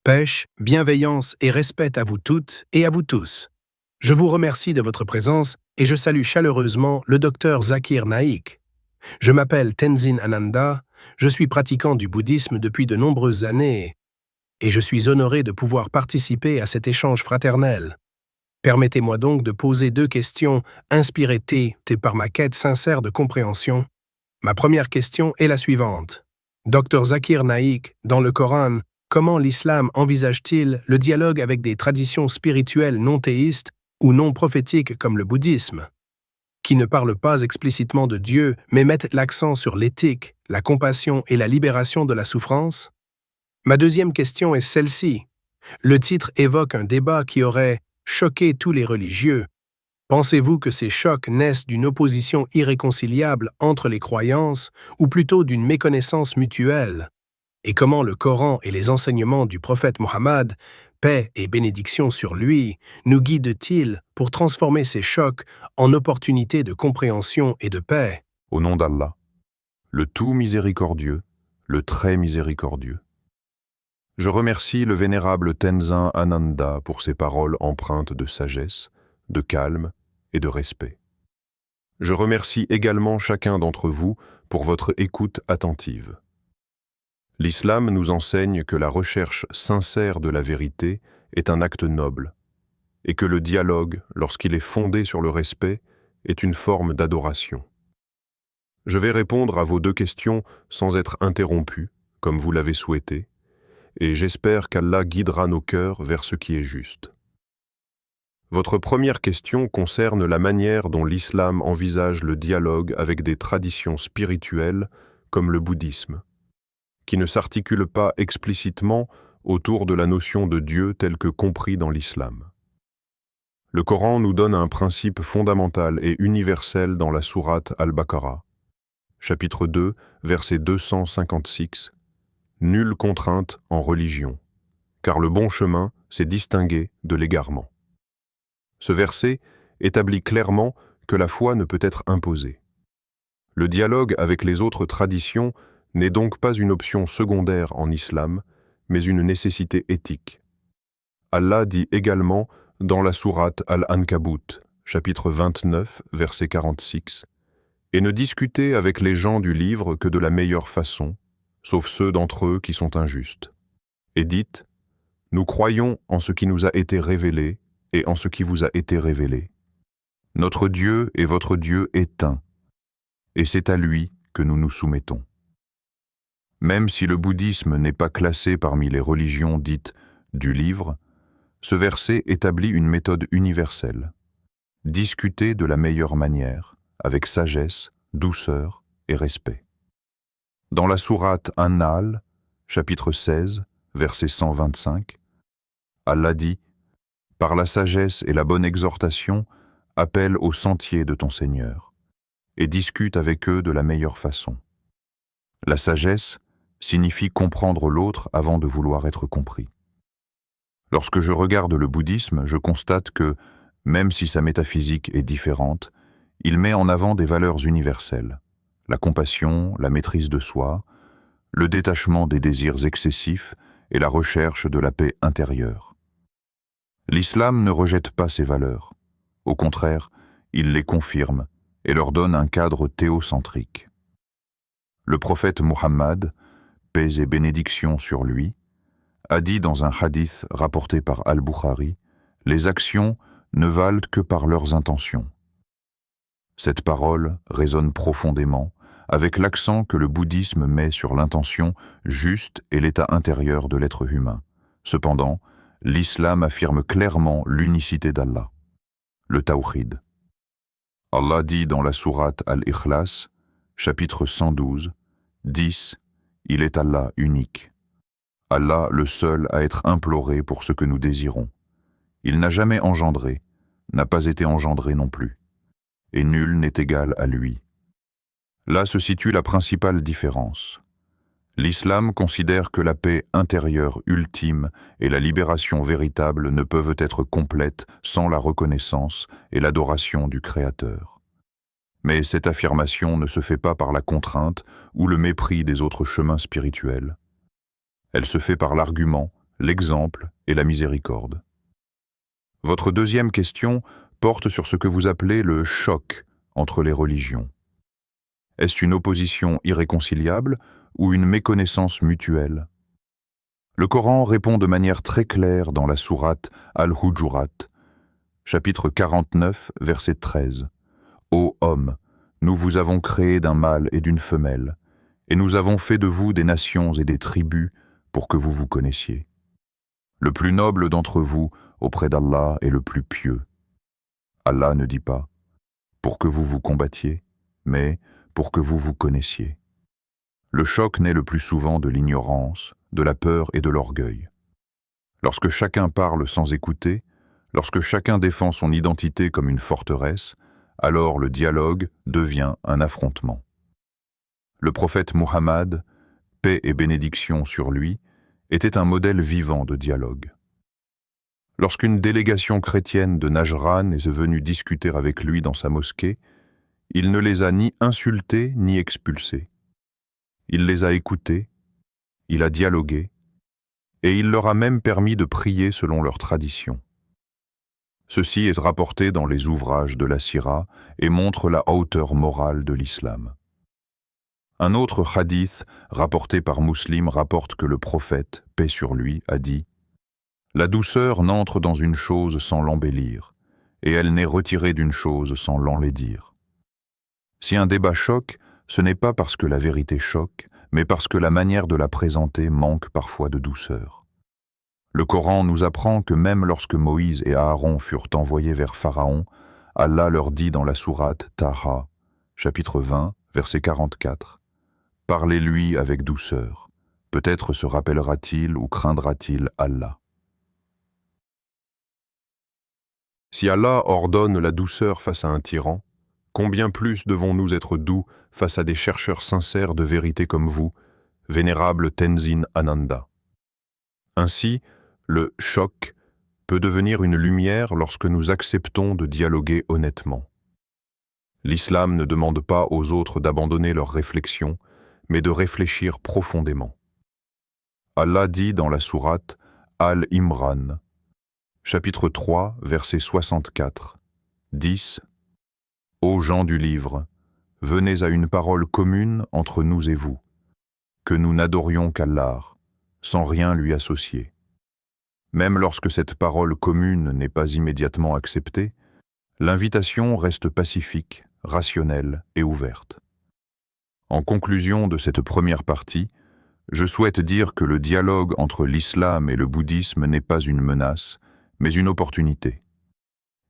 pêche, bienveillance et respect à vous toutes et à vous tous. Je vous remercie de votre présence et je salue chaleureusement le docteur Zakir Naik. Je m'appelle Tenzin Ananda, je suis pratiquant du bouddhisme depuis de nombreuses années et je suis honoré de pouvoir participer à cet échange fraternel. Permettez-moi donc de poser 2 questions inspirées par ma quête sincère de compréhension. Ma première question est la suivante. Dr Zakir Naik, dans le Coran, comment l'islam envisage-t-il le dialogue avec des traditions spirituelles non théistes ou non prophétiques comme le bouddhisme, qui ne parlent pas explicitement de Dieu mais mettent l'accent sur l'éthique, la compassion et la libération de la souffrance? Ma deuxième question est celle-ci. Le titre évoque un débat qui aurait choqué tous les religieux. Pensez-vous que ces chocs naissent d'une opposition irréconciliable entre les croyances ou plutôt d'une méconnaissance mutuelle? Et comment le Coran et les enseignements du prophète Mohammed, paix et bénédiction sur lui, nous guident-ils pour transformer ces chocs en opportunités de compréhension et de paix? Au nom d'Allah, le tout miséricordieux, le très miséricordieux. Je remercie le vénérable Tenzin Ananda pour ses paroles empreintes de sagesse, de calme et de respect. Je remercie également chacun d'entre vous pour votre écoute attentive. L'islam nous enseigne que la recherche sincère de la vérité est un acte noble et que le dialogue, lorsqu'il est fondé sur le respect, est une forme d'adoration. Je vais répondre à vos 2 questions sans être interrompu, comme vous l'avez souhaité, et j'espère qu'Allah guidera nos cœurs vers ce qui est juste. Votre première question concerne la manière dont l'islam envisage le dialogue avec des traditions spirituelles comme le bouddhisme, qui ne s'articule pas explicitement autour de la notion de Dieu telle que compris dans l'islam. Le Coran nous donne un principe fondamental et universel dans la sourate Al-Baqarah, chapitre 2, verset 256, « Nulle contrainte en religion, car le bon chemin s'est distingué de l'égarement ». Ce verset établit clairement que la foi ne peut être imposée. Le dialogue avec les autres traditions n'est donc pas une option secondaire en islam, mais une nécessité éthique. Allah dit également dans la sourate Al-Ankabut, chapitre 29, verset 46, « Et ne discutez avec les gens du livre que de la meilleure façon, sauf ceux d'entre eux qui sont injustes. Et dites, nous croyons en ce qui nous a été révélé et en ce qui vous a été révélé. Notre Dieu et votre Dieu est un, et c'est à lui que nous nous soumettons. » Même si le bouddhisme n'est pas classé parmi les religions dites du livre, ce verset établit une méthode universelle. Discuter de la meilleure manière, avec sagesse, douceur et respect. Dans la sourate An-Nahl, chapitre 16, verset 125, Allah dit « Par la sagesse et la bonne exhortation, appelle au sentier de ton Seigneur, et discute avec eux de la meilleure façon. » La sagesse signifie comprendre l'autre avant de vouloir être compris. Lorsque je regarde le bouddhisme, je constate que, même si sa métaphysique est différente, il met en avant des valeurs universelles. La compassion, la maîtrise de soi, le détachement des désirs excessifs et la recherche de la paix intérieure. L'islam ne rejette pas ces valeurs. Au contraire, il les confirme et leur donne un cadre théocentrique. Le prophète Mohammed, paix et bénédiction sur lui, a dit dans un hadith rapporté par Al-Bukhari, « Les actions ne valent que par leurs intentions. » Cette parole résonne profondément avec l'accent que le bouddhisme met sur l'intention juste et l'état intérieur de l'être humain. Cependant, l'islam affirme clairement l'unicité d'Allah, le tawhid. Allah dit dans la sourate Al-Ikhlas, chapitre 112, 10, « Il est Allah unique. Allah le seul à être imploré pour ce que nous désirons. Il n'a jamais engendré, n'a pas été engendré non plus, et nul n'est égal à lui. » Là se situe la principale différence. L'islam considère que la paix intérieure ultime et la libération véritable ne peuvent être complètes sans la reconnaissance et l'adoration du Créateur. Mais cette affirmation ne se fait pas par la contrainte ou le mépris des autres chemins spirituels. Elle se fait par l'argument, l'exemple et la miséricorde. Votre deuxième question porte sur ce que vous appelez le choc entre les religions. Est-ce une opposition irréconciliable ou une méconnaissance mutuelle? Le Coran répond de manière très claire dans la sourate Al-Hujurat, chapitre 49, verset 13. « Ô homme, nous vous avons créé d'un mâle et d'une femelle, et nous avons fait de vous des nations et des tribus pour que vous vous connaissiez. Le plus noble d'entre vous auprès d'Allah est le plus pieux. Allah ne dit pas « pour que vous vous combattiez », mais « pour que vous vous connaissiez ». Le choc naît le plus souvent de l'ignorance, de la peur et de l'orgueil. Lorsque chacun parle sans écouter, lorsque chacun défend son identité comme une forteresse, alors le dialogue devient un affrontement. Le prophète Muhammad, paix et bénédiction sur lui, était un modèle vivant de dialogue. Lorsqu'une délégation chrétienne de Najran est venue discuter avec lui dans sa mosquée, il ne les a ni insultés ni expulsés. Il les a écoutés, il a dialogué, et il leur a même permis de prier selon leur tradition. Ceci est rapporté dans les ouvrages de la Sira et montre la hauteur morale de l'islam. Un autre hadith, rapporté par Muslim, rapporte que le prophète, paix sur lui, a dit « La douceur n'entre dans une chose sans l'embellir, et elle n'est retirée d'une chose sans l'enlaidir. Si un débat choque, ce n'est pas parce que la vérité choque, mais parce que la manière de la présenter manque parfois de douceur. Le Coran nous apprend que même lorsque Moïse et Aaron furent envoyés vers Pharaon, Allah leur dit dans la sourate Taha, chapitre 20, verset 44, « Parlez-lui avec douceur, peut-être se rappellera-t-il ou craindra-t-il Allah. » Si Allah ordonne la douceur face à un tyran, combien plus devons-nous être doux face à des chercheurs sincères de vérité comme vous, vénérable Tenzin Ananda. Ainsi, le choc peut devenir une lumière lorsque nous acceptons de dialoguer honnêtement. L'islam ne demande pas aux autres d'abandonner leurs réflexions, mais de réfléchir profondément. Allah dit dans la sourate Al-Imran, chapitre 3, verset 64, 10, « Ô gens du livre, venez à une parole commune entre nous et vous, que nous n'adorions qu'Allah, sans rien lui associer. Même lorsque cette parole commune n'est pas immédiatement acceptée, l'invitation reste pacifique, rationnelle et ouverte. » En conclusion de cette première partie, je souhaite dire que le dialogue entre l'islam et le bouddhisme n'est pas une menace, mais une opportunité.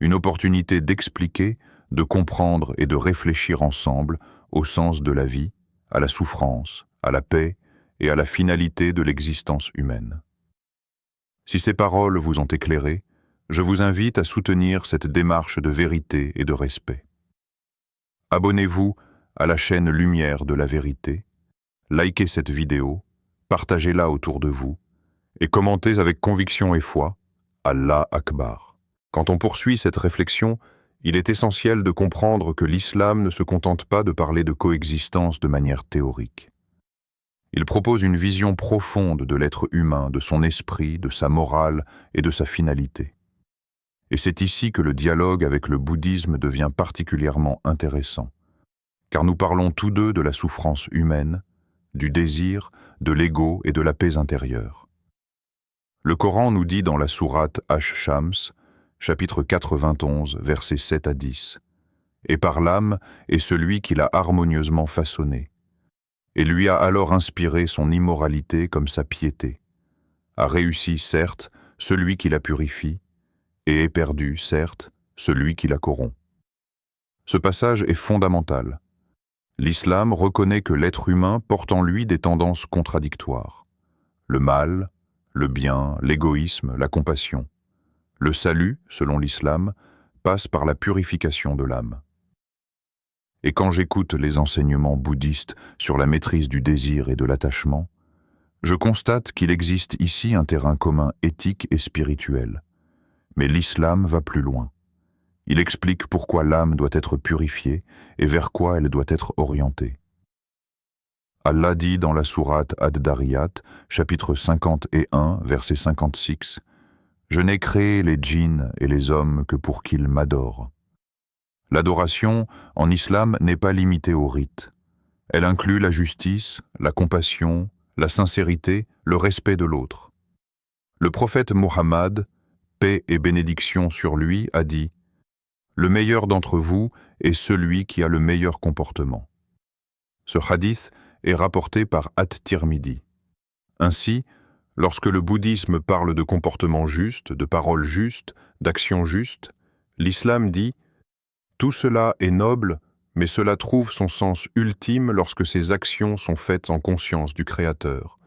Une opportunité d'expliquer, de comprendre et de réfléchir ensemble au sens de la vie, à la souffrance, à la paix et à la finalité de l'existence humaine. Si ces paroles vous ont éclairé, je vous invite à soutenir cette démarche de vérité et de respect. Abonnez-vous à la chaîne Lumière de la Vérité, likez cette vidéo, partagez-la autour de vous et commentez avec conviction et foi « Allah Akbar ». Quand on poursuit cette réflexion, il est essentiel de comprendre que l'islam ne se contente pas de parler de coexistence de manière théorique. Il propose une vision profonde de l'être humain, de son esprit, de sa morale et de sa finalité. Et c'est ici que le dialogue avec le bouddhisme devient particulièrement intéressant, car nous parlons tous deux de la souffrance humaine, du désir, de l'ego et de la paix intérieure. Le Coran nous dit dans la sourate Ash-Shams, chapitre 91, versets 7 à 10, « Et par l'âme est celui qui l'a harmonieusement façonné, et lui a alors inspiré son immoralité comme sa piété. A réussi, certes, celui qui la purifie, et est perdu, certes, celui qui la corrompt. » Ce passage est fondamental. L'islam reconnaît que l'être humain porte en lui des tendances contradictoires. Le mal, le bien, l'égoïsme, la compassion. Le salut, selon l'islam, passe par la purification de l'âme. Et quand j'écoute les enseignements bouddhistes sur la maîtrise du désir et de l'attachement, je constate qu'il existe ici un terrain commun éthique et spirituel. Mais l'islam va plus loin. Il explique pourquoi l'âme doit être purifiée et vers quoi elle doit être orientée. Allah dit dans la sourate Ad-Dariyat, chapitre 51, verset 56, « Je n'ai créé les djinns et les hommes que pour qu'ils m'adorent. » L'adoration, en islam, n'est pas limitée au rite. Elle inclut la justice, la compassion, la sincérité, le respect de l'autre. Le prophète Muhammad, paix et bénédiction sur lui, a dit « Le meilleur d'entre vous est celui qui a le meilleur comportement. » Ce hadith est rapporté par At-Tirmidhi. Ainsi, lorsque le bouddhisme parle de comportement juste, de paroles justes, d'actions justes, l'islam dit « Tout cela est noble, mais cela trouve son sens ultime lorsque ces actions sont faites en conscience du Créateur,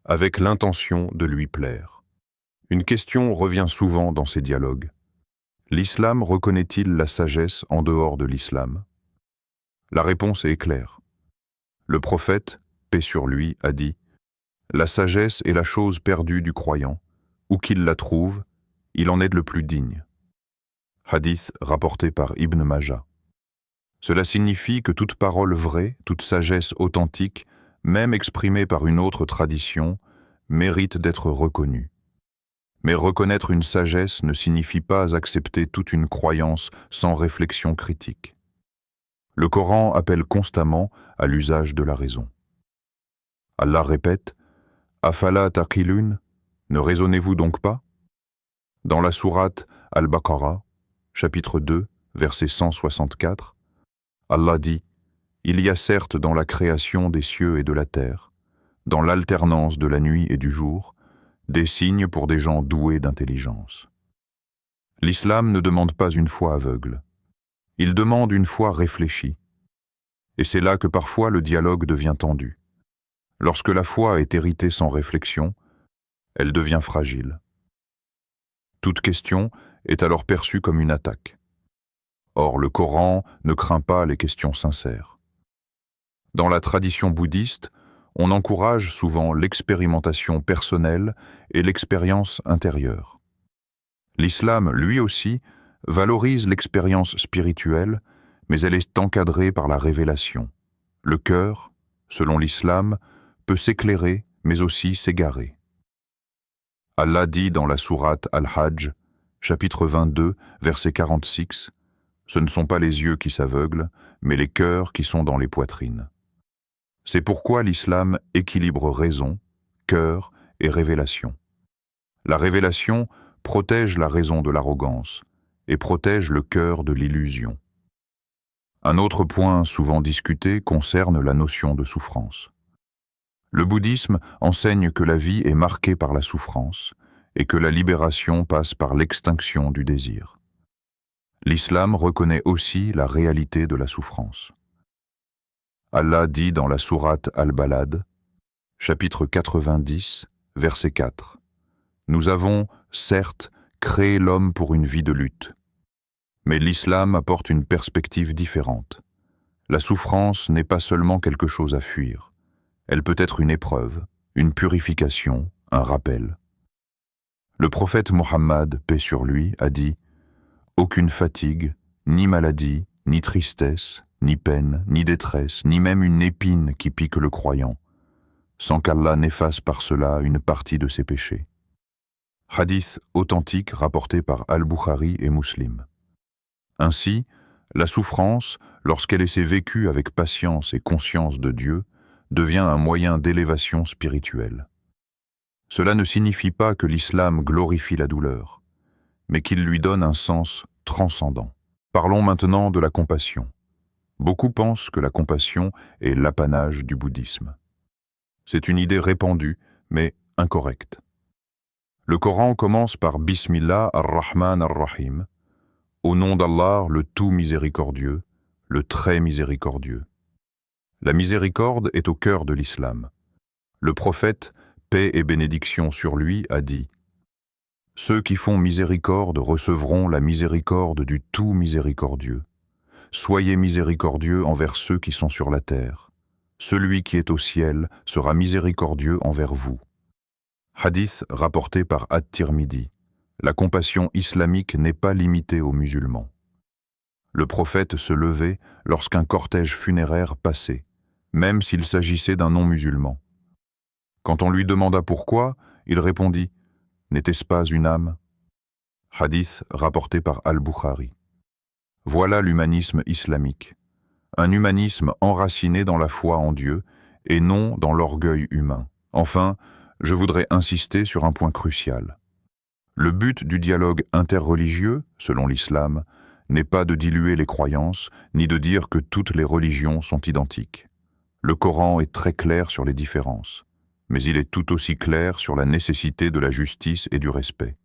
avec l'intention de lui plaire. » Une question revient souvent dans ces dialogues. L'islam reconnaît-il la sagesse en dehors de l'islam? La réponse est claire. Le prophète, paix sur lui, a dit « La sagesse est la chose perdue du croyant. Où qu'il la trouve, il en est le plus digne. » Hadith rapporté par Ibn Majah. Cela signifie que toute parole vraie, toute sagesse authentique, même exprimée par une autre tradition, mérite d'être reconnue. Mais reconnaître une sagesse ne signifie pas accepter toute une croyance sans réflexion critique. Le Coran appelle constamment à l'usage de la raison. Allah répète « Afala taqilun, ne raisonnez-vous donc pas ?» Dans la sourate Al-Baqarah, chapitre 2, verset 164, Allah dit « Il y a certes dans la création des cieux et de la terre, dans l'alternance de la nuit et du jour, des signes pour des gens doués d'intelligence. » L'islam ne demande pas une foi aveugle. Il demande une foi réfléchie. Et c'est là que parfois le dialogue devient tendu. Lorsque la foi est héritée sans réflexion, elle devient fragile. Toute question est alors perçue comme une attaque. Or, le Coran ne craint pas les questions sincères. Dans la tradition bouddhiste, on encourage souvent l'expérimentation personnelle et l'expérience intérieure. L'islam, lui aussi, valorise l'expérience spirituelle, mais elle est encadrée par la révélation. Le cœur, selon l'islam, peut s'éclairer, mais aussi s'égarer. Allah dit dans la sourate Al-Hajj, chapitre 22, verset 46, « Ce ne sont pas les yeux qui s'aveuglent, mais les cœurs qui sont dans les poitrines. » C'est pourquoi l'islam équilibre raison, cœur et révélation. La révélation protège la raison de l'arrogance et protège le cœur de l'illusion. Un autre point souvent discuté concerne la notion de souffrance. Le bouddhisme enseigne que la vie est marquée par la souffrance et que la libération passe par l'extinction du désir. L'islam reconnaît aussi la réalité de la souffrance. Allah dit dans la sourate Al-Balad, chapitre 90, verset 4, « Nous avons, certes, créé l'homme pour une vie de lutte. Mais l'islam apporte une perspective différente. La souffrance n'est pas seulement quelque chose à fuir. Elle peut être une épreuve, une purification, un rappel. » Le prophète Muhammad, paix sur lui, a dit « Aucune fatigue, ni maladie, ni tristesse, ni peine, ni détresse, ni même une épine qui pique le croyant, sans qu'Allah n'efface par cela une partie de ses péchés. » Hadith authentique rapporté par Al-Bukhari et Muslim. Ainsi, la souffrance, lorsqu'elle est vécue avec patience et conscience de Dieu, devient un moyen d'élévation spirituelle. Cela ne signifie pas que l'islam glorifie la douleur, mais qu'il lui donne un sens transcendant. Parlons maintenant de la compassion. Beaucoup pensent que la compassion est l'apanage du bouddhisme. C'est une idée répandue, mais incorrecte. Le Coran commence par Bismillah ar-Rahman ar-Rahim, au nom d'Allah, le tout miséricordieux, le très miséricordieux. La miséricorde est au cœur de l'islam. Le prophète, paix et bénédiction sur lui, a dit « Ceux qui font miséricorde recevront la miséricorde du tout miséricordieux. Soyez miséricordieux envers ceux qui sont sur la terre. Celui qui est au ciel sera miséricordieux envers vous. » Hadith rapporté par At-Tirmidhi. La compassion islamique n'est pas limitée aux musulmans. Le prophète se levait lorsqu'un cortège funéraire passait, même s'il s'agissait d'un non-musulman. Quand on lui demanda pourquoi, il répondit « N'était-ce pas une âme ?» Hadith rapporté par Al-Bukhari. Voilà l'humanisme islamique. Un humanisme enraciné dans la foi en Dieu et non dans l'orgueil humain. Enfin, je voudrais insister sur un point crucial. Le but du dialogue interreligieux, selon l'islam, n'est pas de diluer les croyances, ni de dire que toutes les religions sont identiques. Le Coran est très clair sur les différences, mais il est tout aussi clair sur la nécessité de la justice et du respect.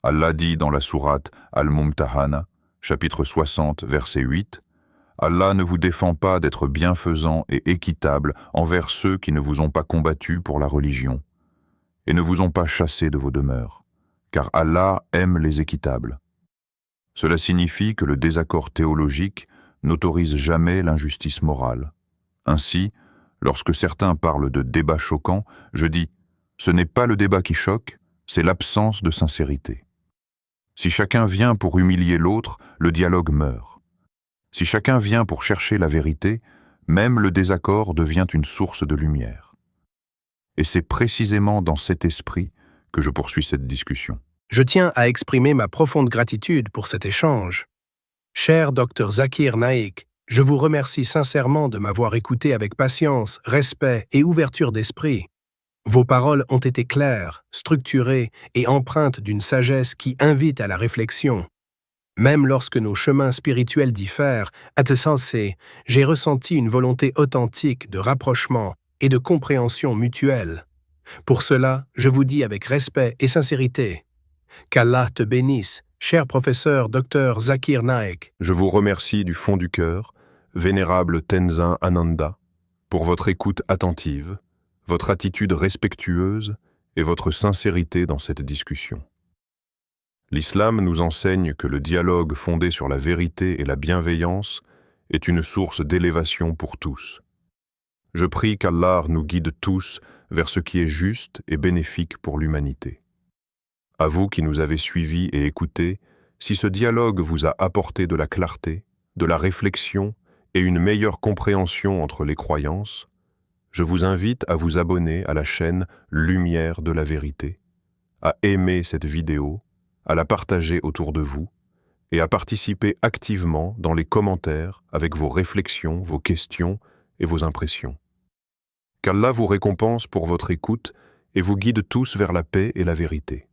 Allah dit dans la sourate Al-Mumtahana, chapitre 60, verset 8, « Allah ne vous défend pas d'être bienfaisant et équitable envers ceux qui ne vous ont pas combattu pour la religion et ne vous ont pas chassé de vos demeures, car Allah aime les équitables. » Cela signifie que le désaccord théologique n'autorise jamais l'injustice morale. Ainsi, lorsque certains parlent de débat choquant, je dis « ce n'est pas le débat qui choque, c'est l'absence de sincérité. » Si chacun vient pour humilier l'autre, le dialogue meurt. Si chacun vient pour chercher la vérité, même le désaccord devient une source de lumière. Et c'est précisément dans cet esprit que je poursuis cette discussion. Je tiens à exprimer ma profonde gratitude pour cet échange. Cher Dr Zakir Naik, je vous remercie sincèrement de m'avoir écouté avec patience, respect et ouverture d'esprit. Vos paroles ont été claires, structurées et empreintes d'une sagesse qui invite à la réflexion. Même lorsque nos chemins spirituels diffèrent, à te senser, j'ai ressenti une volonté authentique de rapprochement et de compréhension mutuelle. Pour cela, je vous dis avec respect et sincérité, qu'Allah te bénisse, cher professeur Dr Zakir Naik. Je vous remercie du fond du cœur, vénérable Tenzin Ananda, pour votre écoute attentive, votre attitude respectueuse et votre sincérité dans cette discussion. L'islam nous enseigne que le dialogue fondé sur la vérité et la bienveillance est une source d'élévation pour tous. Je prie qu'Allah nous guide tous vers ce qui est juste et bénéfique pour l'humanité. À vous qui nous avez suivis et écoutés, si ce dialogue vous a apporté de la clarté, de la réflexion et une meilleure compréhension entre les croyances, je vous invite à vous abonner à la chaîne Lumière de la Vérité, à aimer cette vidéo, à la partager autour de vous et à participer activement dans les commentaires avec vos réflexions, vos questions et vos impressions. Qu'Allah vous récompense pour votre écoute et vous guide tous vers la paix et la vérité.